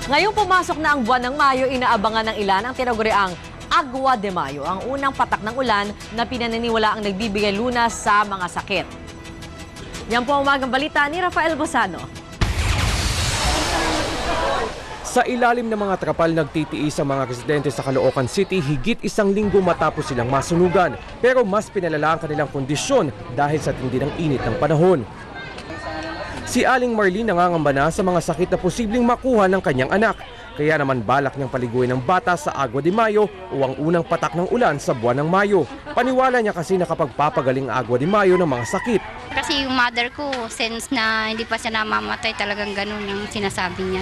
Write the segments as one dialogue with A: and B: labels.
A: Ngayong pumasok na ang buwan ng Mayo, inaabangan ng ilan ang tinaguriang Agua de Mayo, ang unang patak ng ulan na pinaniniwala ang nagbibigay lunas sa mga sakit. Yan po ang umagang balita ni Rafael Bosano.
B: Sa ilalim ng mga trapal nagtitiis ang mga residente sa Caloocan City higit isang linggo matapos silang masunugan. Pero mas pinalala ang kanilang kondisyon dahil sa tindi ng init ng panahon. Si Aling Marlene nangangamba na sa mga sakit na posibleng makuha ng kanyang anak. Kaya naman balak niyang paliguin ng bata sa Agua de Mayo o ang unang patak ng ulan sa buwan ng Mayo. Paniwala niya kasi nakapagpapagaling ang Agua de Mayo ng mga sakit.
C: Kasi yung mother ko, since na hindi pa siya namamatay, talagang ganun yung sinasabi niya.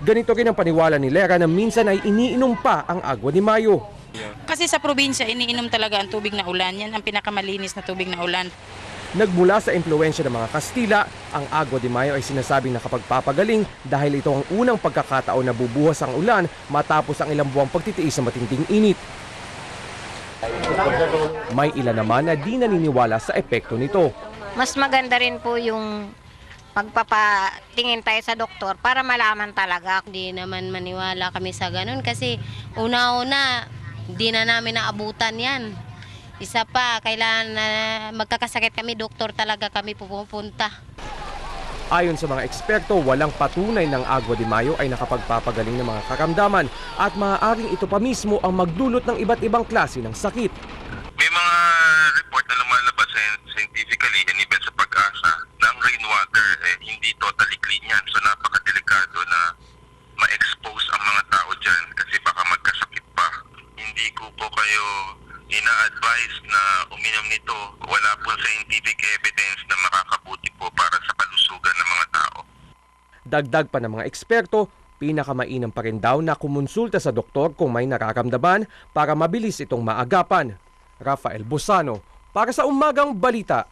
B: Ganito rin ang paniwala ni Lera na minsan ay iniinom pa ang Agua de Mayo.
D: Kasi sa probinsya, iniinom talaga ang tubig na ulan. Yan ang pinakamalinis na tubig na ulan.
B: Nagmula sa impluwensya ng mga Kastila, ang Agua de Mayo ay sinasabing nakapagpapagaling dahil ito ang unang pagkakataon na bubuhos ang ulan matapos ang ilang buwang pagtitiis sa matinding init. May ilan naman na di naniniwala sa epekto nito.
E: Mas maganda rin po yung pagpapatingin tayo sa doktor para malaman talaga.
F: Hindi naman maniwala kami sa ganun kasi una-una, di na namin naabutan yan. Isa pa, kailangan na magkakasakit kami, doktor talaga kami pupunta.
B: Ayon sa mga eksperto, walang patunay ng Agua de Mayo ay nakapagpapagaling ng mga karamdaman at maaaring ito pa mismo ang magdulot ng iba't ibang klase ng sakit.
G: May mga report na lumalabas scientifically and even sa Pag-asa na ang rainwater hindi totally clean yan. So napakadelikado na ma-expose ang mga tao dyan kasi baka magkasakit pa. Hindi ko po kayo ina-advise na uminom nito. Wala po scientific evidence na makakabuti po para sa kalusugan ng mga tao.
B: Dagdag pa ng mga eksperto, pinakamainam pa rin daw na kumonsulta sa doktor kung may nararamdaman para mabilis itong maagapan. Rafael Bosano para sa Umagang Balita.